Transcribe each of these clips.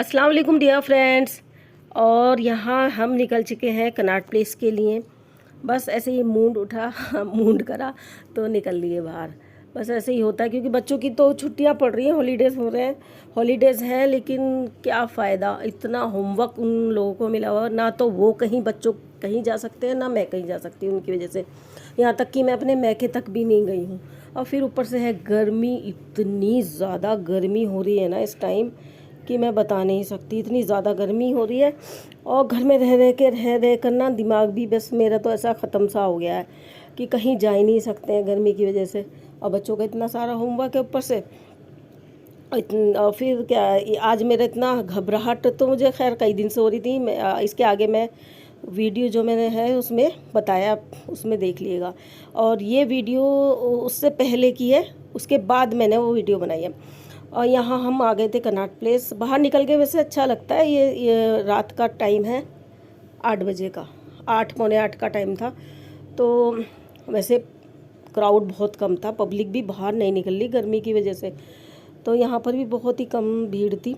अस्सलाम वालेकुम dear friends. और यहाँ हम निकल चुके हैं कनॉट प्लेस के लिए। बस ऐसे ही मूड उठा मूड करा तो निकल लिए बाहर। बस ऐसे ही होता है क्योंकि बच्चों की तो छुट्टियाँ पड़ रही हैं, हॉलीडेज़ हो रहे हैं, हॉलीडेज़ हैं, लेकिन क्या फ़ायदा, इतना होमवर्क उन लोगों को मिला हुआ, ना तो वो कहीं बच्चों कहीं जा सकते हैं, ना मैं कहीं जा सकती हूँ उनकी वजह से। यहाँ तक कि मैं अपने मैके तक भी नहीं गई हूँ। और फिर ऊपर से है गर्मी, इतनी ज़्यादा गर्मी हो रही है ना इस टाइम कि मैं बता नहीं सकती, इतनी ज़्यादा गर्मी हो रही है। और घर में रह कर ना दिमाग भी बस मेरा तो ऐसा ख़त्म सा हो गया है कि कहीं जा ही नहीं सकते हैं गर्मी की वजह से। और बच्चों का इतना सारा होमवर्क है ऊपर से। और फिर क्या, आज मेरा इतना घबराहट तो मुझे खैर कई दिन से हो रही थी। इसके आगे मैं वीडियो जो मैंने है उसमें बताया, उसमें देख लीजिएगा। और ये वीडियो उससे पहले की है, उसके बाद मैंने वो वीडियो बनाई है। और यहाँ हम आ गए थे कनॉट प्लेस। बाहर निकल के वैसे अच्छा लगता है। ये रात का टाइम है, 8 बजे का, 8 पौने 8 का टाइम था। तो वैसे क्राउड बहुत कम था, पब्लिक भी बाहर नहीं निकल रही गर्मी की वजह से। तो यहाँ पर भी बहुत ही कम भीड़ थी।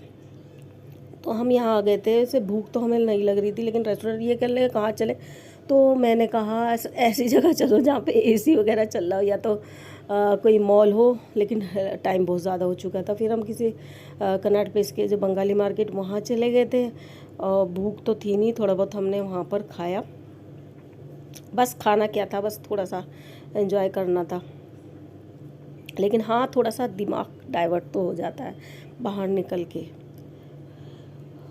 तो हम यहाँ आ गए थे। ऐसे भूख तो हमें नहीं लग रही थी, लेकिन रेस्टोरेंट ये कर ले कहाँ चले। तो मैंने कहा ऐसी जगह चलो जहाँ पे एसी वगैरह चल रहा हो, या तो कोई मॉल हो। लेकिन टाइम बहुत ज़्यादा हो चुका था। फिर हम किसी कनॉट प्लेस के जो बंगाली मार्केट, वहाँ चले गए थे। और भूख तो थी नहीं, थोड़ा बहुत हमने वहाँ पर खाया। बस खाना क्या था, बस थोड़ा सा एंजॉय करना था। लेकिन हाँ, थोड़ा सा दिमाग डाइवर्ट तो हो जाता है बाहर निकल के।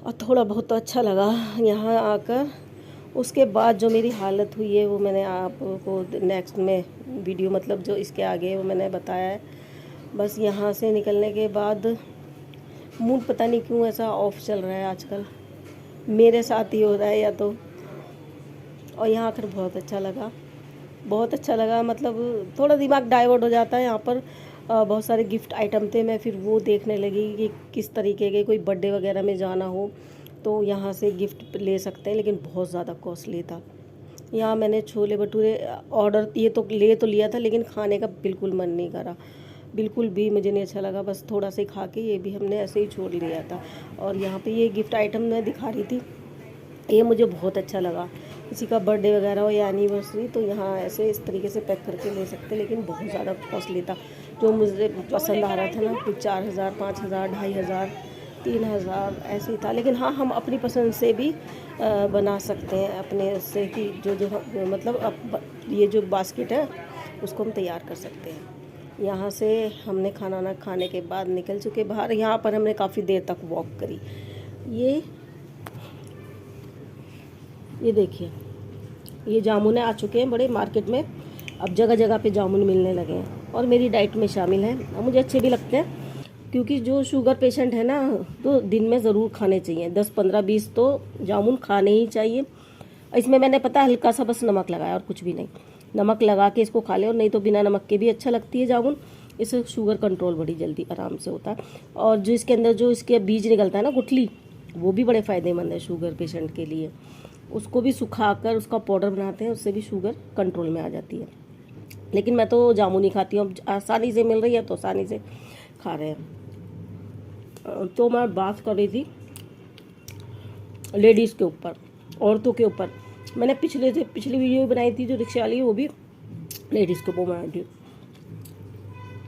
और थोड़ा बहुत तो अच्छा लगा यहाँ आकर। उसके बाद जो मेरी हालत हुई है वो मैंने आपको नेक्स्ट में वीडियो, मतलब जो इसके आगे, वो मैंने बताया है। बस यहाँ से निकलने के बाद मूड पता नहीं क्यों ऐसा ऑफ चल रहा है आजकल, मेरे साथ ही हो रहा है या तो। और यहाँ आकर बहुत अच्छा लगा, बहुत अच्छा लगा। मतलब थोड़ा दिमाग डाइवर्ट हो जाता है। यहाँ पर बहुत सारे गिफ्ट आइटम थे। मैं फिर वो देखने लगी कि किस तरीके के, कोई बर्थडे वगैरह में जाना हो तो यहाँ से गिफ्ट ले सकते हैं, लेकिन बहुत ज़्यादा कॉस्टली था। यहाँ मैंने छोले भटूरे ऑर्डर, ये तो ले तो लिया था, लेकिन खाने का बिल्कुल मन नहीं करा, बिल्कुल भी मुझे नहीं अच्छा लगा। बस थोड़ा सा ही खा के ये भी हमने ऐसे ही छोड़ लिया था। और यहाँ पे ये गिफ्ट आइटम मैं दिखा रही थी, ये मुझे बहुत अच्छा लगा। किसी का बर्थडे वगैरह हो या एनिवर्सरी, तो यहाँ ऐसे इस तरीके से पैक करके ले सकते, लेकिन बहुत ज़्यादा कॉस्टली था। जो मुझे पसंद आ रहा था ना, कुछ 4,000, 5,000, 2,500, 3,000 ऐसे ही था। लेकिन हाँ, हम अपनी पसंद से भी बना सकते हैं अपने उससे, कि जो मतलब ये जो बास्केट है उसको हम तैयार कर सकते हैं। यहाँ से हमने खाना ना खाने के बाद निकल चुके बाहर। यहाँ पर हमने काफ़ी देर तक वॉक करी। ये देखिए, ये जामुन आ चुके हैं बड़े मार्केट में। अब जगह जगह पे जामुन मिलने लगे हैं और मेरी डाइट में शामिल हैं और मुझे अच्छे भी लगते हैं। क्योंकि जो शुगर पेशेंट है ना, तो दिन में ज़रूर खाने चाहिए 10, 15, 20 तो जामुन खाने ही चाहिए। इसमें मैंने पता हल्का सा बस नमक लगाया और कुछ भी नहीं। नमक लगा के इसको खा ले, और नहीं तो बिना नमक के भी अच्छा लगती है जामुन। इससे शुगर कंट्रोल बड़ी जल्दी आराम से होता है। और जो इसके अंदर जो इसके बीज निकलता है ना, गुठली, वो भी बड़े फ़ायदेमंद है शुगर पेशेंट के लिए। उसको भी सुखाकर उसका पाउडर बनाते हैं, उससे भी शुगर कंट्रोल में आ जाती है। लेकिन मैं तो जामुन ही खाती हूँ, आसानी से मिल रही है तो आसानी से खा रहे हैं। तो मैं बात कर रही थी लेडीज़ के ऊपर, औरतों के ऊपर। मैंने पिछली वीडियो बनाई थी जो रिक्शा वाली, वो भी लेडीज़ के ऊपर बनाई थी।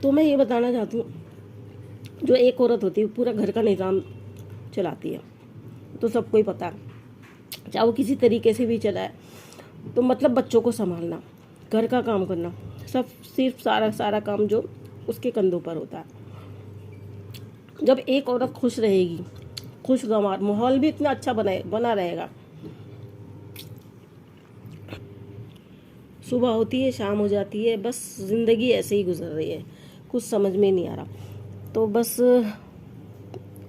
तो मैं ये बताना चाहती हूँ, जो एक औरत होती है पूरा घर का निज़ाम चलाती है, तो सबको ही पता है, चाहे वो किसी तरीके से भी चलाए। तो मतलब बच्चों को संभालना, घर का काम करना, सब सिर्फ सारा काम जो उसके कंधों पर होता है। जब एक औरत खुश रहेगी, खुशगवार माहौल भी इतना अच्छा बना रहेगा। सुबह होती है, शाम हो जाती है, बस ज़िंदगी ऐसे ही गुजर रही है, कुछ समझ में नहीं आ रहा। तो बस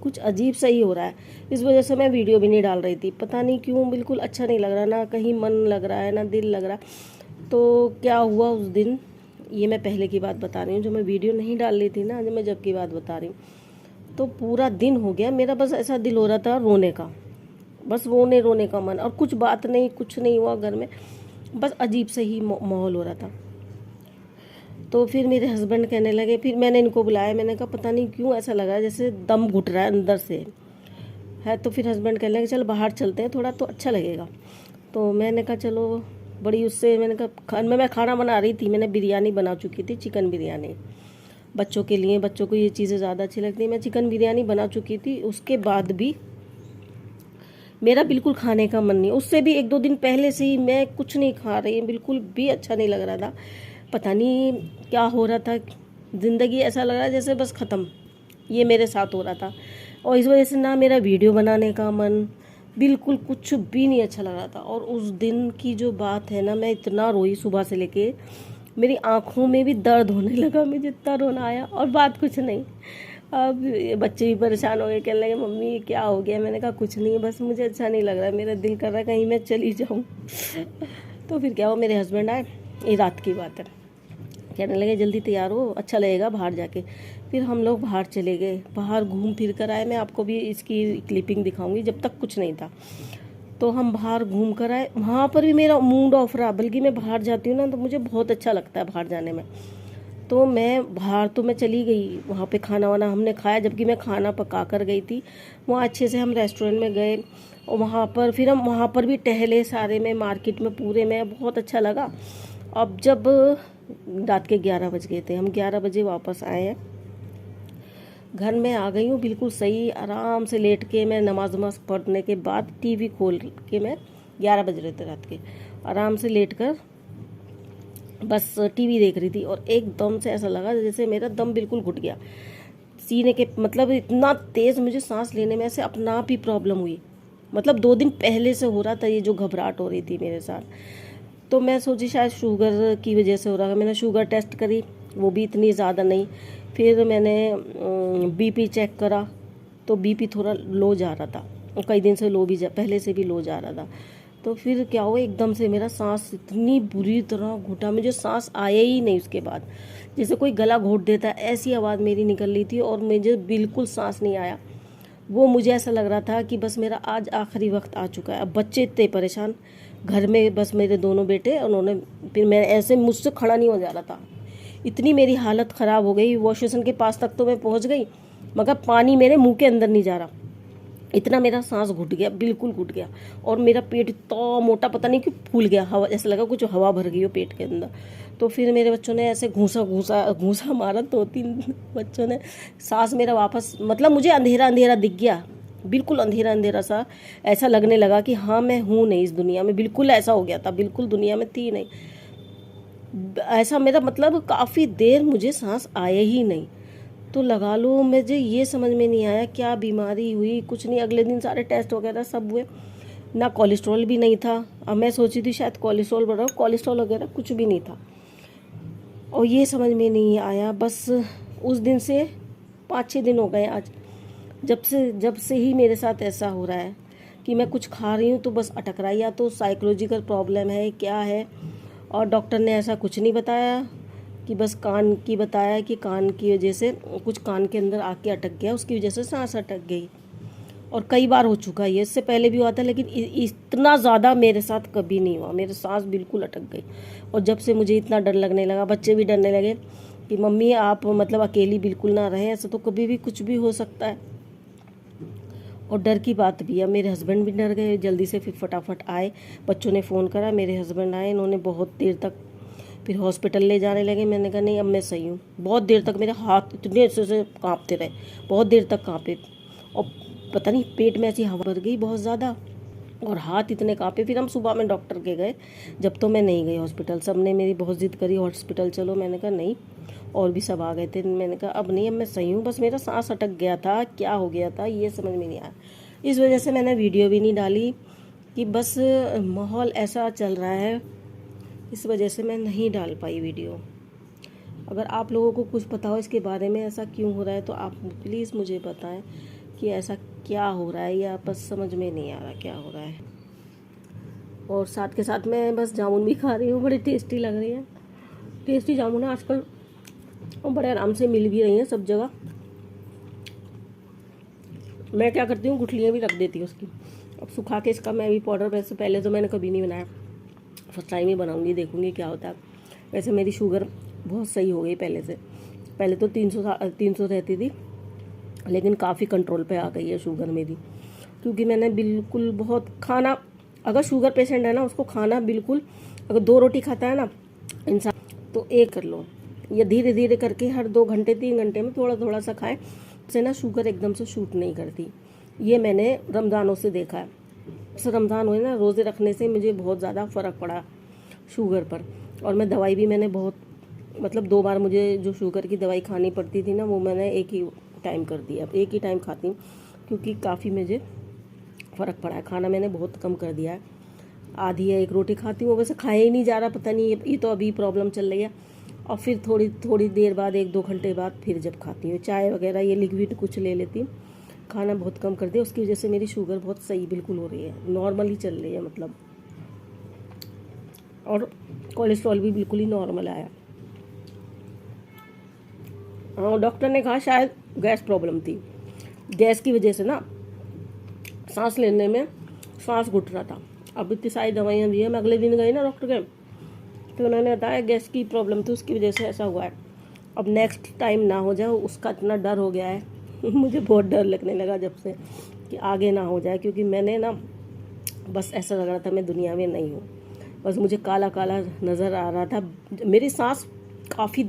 कुछ अजीब सा ही हो रहा है। इस वजह से मैं वीडियो भी नहीं डाल रही थी, पता नहीं क्यों, बिल्कुल अच्छा नहीं लग रहा, ना कहीं मन लग रहा है ना दिल लग रहा। तो क्या हुआ उस दिन, ये मैं पहले की बात बता रही हूँ, जो मैं वीडियो नहीं डाल रही थी ना, जो मैं जब की बात बता रही हूँ। तो पूरा दिन हो गया मेरा, बस ऐसा दिल हो रहा था रोने का, बस रोने का मन। और कुछ बात नहीं, कुछ नहीं हुआ घर में, बस अजीब से ही माहौल हो रहा था। तो फिर मेरे हस्बैंड कहने लगे, फिर मैंने इनको बुलाया, मैंने कहा पता नहीं क्यों ऐसा लगा जैसे दम घुट रहा है अंदर से, है। तो फिर हस्बैंड कह लगे चल बाहर चलते हैं थोड़ा तो अच्छा लगेगा। तो मैंने कहा चलो, बड़ी उससे मैंने कहा मैं खाना बना रही थी, मैंने बिरयानी बना चुकी थी, चिकन बिरयानी बच्चों के लिए। बच्चों को ये चीज़ें ज़्यादा अच्छी लगती हैं। मैं चिकन बिरयानी बना चुकी थी, उसके बाद भी मेरा बिल्कुल खाने का मन नहीं। उससे भी 1-2 दिन पहले से ही मैं कुछ नहीं खा रही, बिल्कुल भी अच्छा नहीं लग रहा था। पता नहीं क्या हो रहा था, ज़िंदगी ऐसा लग रहा जैसे बस ख़त्म, ये मेरे साथ हो रहा था। और इस वजह से ना मेरा वीडियो बनाने का मन, बिल्कुल कुछ भी नहीं अच्छा लग रहा था। और उस दिन की जो बात है ना, मैं इतना रोई सुबह से लेके, मेरी आँखों में भी दर्द होने लगा, मुझे इतना रोना आया। और बात कुछ नहीं, अब बच्चे भी परेशान हो गए, कहने लगे मम्मी क्या हो गया। मैंने कहा कुछ नहीं, बस मुझे अच्छा नहीं लग रहा है, मेरा दिल कर रहा है कहीं मैं चली जाऊँ। तो फिर क्या हुआ, मेरे हस्बैंड आए, ये रात की बात है, कहने लगे जल्दी तैयार हो, अच्छा लगेगा बाहर जाके। फिर हम लोग बाहर चले गए, बाहर घूम फिर कर आए। मैं आपको भी इसकी क्लिपिंग दिखाऊंगी, जब तक कुछ नहीं था। तो हम बाहर घूम कर आए, वहाँ पर भी मेरा मूड ऑफ रहा। बल्कि मैं बाहर जाती हूँ ना तो मुझे बहुत अच्छा लगता है बाहर जाने में। तो मैं चली गई, वहाँ पे खाना वाना हमने खाया, जबकि मैं खाना पका कर गई थी। वहाँ अच्छे से हम रेस्टोरेंट में गए, और हम वहाँ पर भी टहले सारे में, मार्केट में पूरे में, बहुत अच्छा लगा। अब जब रात के 11 बज गए थे, हम 11 बजे वापस आए हैं, घर में आ गई हूँ बिल्कुल सही, आराम से लेट के मैं नमाज पढ़ने के बाद टीवी खोल के, मैं 11 बज रहे थे रात के, आराम से लेट कर बस टीवी देख रही थी। और एकदम से ऐसा लगा जैसे मेरा दम बिल्कुल घुट गया, सीने के, मतलब इतना तेज़ मुझे सांस लेने में ऐसे अपना आप ही प्रॉब्लम हुई। मतलब 2 दिन पहले से हो रहा था ये जो घबराहट हो रही थी मेरे साथ। तो मैं सोची शायद शुगर की वजह से हो रहा है। मैंने शुगर टेस्ट करी, वो भी इतनी ज़्यादा नहीं। फिर मैंने बीपी चेक करा, तो बीपी थोड़ा लो जा रहा था, कई दिन से लो भी पहले से भी लो जा रहा था। तो फिर क्या हुआ, एकदम से मेरा सांस इतनी बुरी तरह घुटा, मुझे सांस आया ही नहीं। उसके बाद जैसे कोई गला घोट देता है, ऐसी आवाज़ मेरी निकल रही थी, और मुझे बिल्कुल सांस नहीं आया। वो मुझे ऐसा लग रहा था कि बस मेरा आज आखिरी वक्त आ चुका है। अब बच्चे इतने परेशान घर में, बस मेरे दोनों बेटे, उन्होंने, फिर मैं ऐसे, मुझसे खड़ा नहीं हो जा रहा था, इतनी मेरी हालत ख़राब हो गई। वॉश बेसिन के पास तक तो मैं पहुंच गई, मगर पानी मेरे मुंह के अंदर नहीं जा रहा, इतना मेरा सांस घुट गया, बिल्कुल घुट गया। और मेरा पेट इतना मोटा, पता नहीं क्यों फूल गया, हवा, ऐसा लगा कुछ हवा भर गई हो पेट के अंदर। तो फिर मेरे बच्चों ने ऐसे घूसा मारा, 2-3 बच्चों ने। सांस मेरा वापस, मतलब मुझे अंधेरा अंधेरा दिख गया, बिल्कुल अंधेरा अंधेरा सा, ऐसा लगने लगा कि हाँ मैं हूँ नहीं इस दुनिया में, बिल्कुल ऐसा हो गया था, बिल्कुल दुनिया में थी नहीं। ऐसा मेरा, मतलब काफ़ी देर मुझे सांस आया ही नहीं। तो लगा लो, मुझे ये समझ में नहीं आया क्या बीमारी हुई, कुछ नहीं। अगले दिन सारे टेस्ट वगैरह सब हुए, ना कोलेस्ट्रॉल भी नहीं था। अब मैं सोची थी शायद कोलेस्ट्रॉल बढ़ा, कोलेस्ट्रॉल वगैरह कुछ भी नहीं था। और ये समझ में नहीं आया, बस उस दिन से 5-6 दिन हो गए आज, जब से ही मेरे साथ ऐसा हो रहा है कि मैं कुछ खा रही हूँ तो बस अटक रहा है, या तो साइकोलॉजिकल प्रॉब्लम है, क्या है। और डॉक्टर ने ऐसा कुछ नहीं बताया, कि बस कान की बताया कि कान की वजह से कुछ कान के अंदर आके अटक गया, उसकी वजह से सांस अटक गई। और कई बार हो चुका है ये, इससे पहले भी हुआ था, लेकिन इतना ज़्यादा मेरे साथ कभी नहीं हुआ, मेरे सांस बिल्कुल अटक गई। और जब से मुझे इतना डर लगने लगा, बच्चे भी डरने लगे कि मम्मी आप मतलब अकेली बिल्कुल ना रहें, ऐसा तो कभी भी कुछ भी हो सकता है। और डर की बात भी है, मेरे हस्बैंड भी डर गए, जल्दी से फिर फटाफट आए, बच्चों ने फ़ोन करा, मेरे हस्बैंड आए, इन्होंने बहुत देर तक, फिर हॉस्पिटल ले जाने लगे। मैंने कहा नहीं अब मैं सही हूँ। बहुत देर तक मेरे हाथ इतने से काँपते रहे, बहुत देर तक काँपे, और पता नहीं पेट में ऐसी हवा भर गई बहुत ज़्यादा, और हाथ इतने काँपे। फिर हम सुबह में डॉक्टर के गए, जब तो मैं नहीं गई हॉस्पिटल, सब ने मेरी बहुत ज़िद करी हॉस्पिटल चलो, मैंने कहा नहीं, और भी सब आ गए थे। मैंने कहा अब नहीं, अब मैं सही हूँ, बस मेरा सांस अटक गया था, क्या हो गया था ये समझ में नहीं आया। इस वजह से मैंने वीडियो भी नहीं डाली, कि बस माहौल ऐसा चल रहा है, इस वजह से मैं नहीं डाल पाई वीडियो। अगर आप लोगों को कुछ पता हो इसके बारे में, ऐसा क्यों हो रहा है, तो आप प्लीज़ मुझे बताएं कि ऐसा क्या हो रहा है, या बस समझ में नहीं आ रहा क्या हो रहा है। और साथ के साथ मैं बस जामुन भी खा रही हूँ, बड़ी टेस्टी लग रही है, टेस्टी जामुन है आजकल, और बड़े आराम से मिल भी रही हैं सब जगह। मैं क्या करती हूँ, गुठलियाँ भी रख देती हूँ उसकी, अब सुखा के इसका मैं भी पाउडर, वैसे पहले तो मैंने कभी नहीं बनाया, फर्स्ट टाइम ही बनाऊंगी, देखूंगी क्या होता है। वैसे मेरी शुगर बहुत सही हो गई पहले से, पहले तो 300 रहती थी, लेकिन काफ़ी कंट्रोल पे आ गई है शुगर मेरी। क्योंकि मैंने बिल्कुल बहुत खाना, अगर शुगर पेशेंट है ना उसको खाना बिल्कुल, अगर 2 रोटी खाता है ना इंसान तो एक कर लो, ये धीरे धीरे करके हर 2 घंटे 3 घंटे में थोड़ा थोड़ा सा खाएं, से ना शुगर एकदम से शूट नहीं करती। ये मैंने रमज़ानों से देखा है। रमज़ान हुए ना, रोज़े रखने से मुझे बहुत ज़्यादा फ़र्क पड़ा शुगर पर। और मैं दवाई भी मैंने बहुत, मतलब 2 बार मुझे जो शुगर की दवाई खानी पड़ती थी ना वो मैंने एक ही टाइम कर दिया, अब एक ही टाइम खाती हूँ क्योंकि काफ़ी मुझे फ़र्क पड़ा है। खाना मैंने बहुत कम कर दिया है, आधी या 1 रोटी खाती हूँ, वैसे खाया ही नहीं जा रहा, पता नहीं ये तो अभी प्रॉब्लम चल रही है। और फिर थोड़ी देर बाद 1-2 घंटे बाद फिर जब खाती हूँ चाय वगैरह, ये लिक्विड कुछ ले लेती हूँ। खाना बहुत कम कर दिया, उसकी वजह से मेरी शुगर बहुत सही बिल्कुल हो रही है, नॉर्मल ही चल रही है मतलब। और कोलेस्ट्रॉल भी बिल्कुल ही नॉर्मल आया। हाँ, डॉक्टर ने कहा शायद गैस प्रॉब्लम थी, गैस की वजह से ना सांस लेने में सांस घुट रहा था। अब इतनी सारी दवाइयाँ दी है, मैं अगले दिन गई ना डॉक्टर के, तो उन्होंने बताया गैस की प्रॉब्लम थी, उसकी वजह से ऐसा हुआ है। अब नेक्स्ट टाइम ना हो जाए उसका इतना डर हो गया है मुझे बहुत डर लगने लगा जब से कि आगे ना हो जाए, क्योंकि मैंने ना बस ऐसा लग रहा था मैं दुनिया में नहीं हूँ, बस मुझे काला काला नज़र आ रहा था। मेरी सांस काफ़ी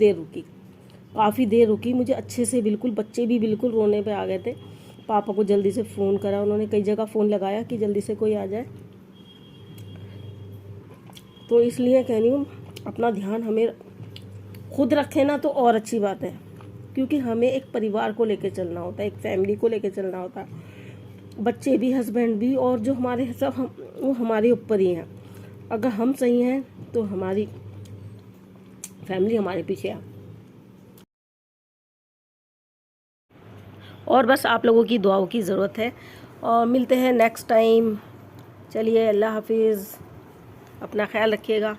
देर रुकी मुझे अच्छे से, बिल्कुल बच्चे भी बिल्कुल रोने पे आ गए थे। पापा को जल्दी से फ़ोन करा, उन्होंने कई जगह फ़ोन लगाया कि जल्दी से कोई आ जाए। तो इसलिए कह रही हूँ अपना ध्यान हमें खुद रखें ना तो और अच्छी बात है, क्योंकि हमें एक परिवार को लेके चलना होता है, एक फैमिली को लेके चलना होता है, बच्चे भी हस्बैंड भी, और जो हमारे सब वो हमारे ऊपर ही हैं। अगर हम सही हैं तो हमारी फैमिली हमारे पीछे है। और बस आप लोगों की दुआओं की ज़रूरत है, और मिलते हैं नेक्स्ट टाइम। चलिए, अल्लाह हाफिज़, अपना ख्याल रखिएगा।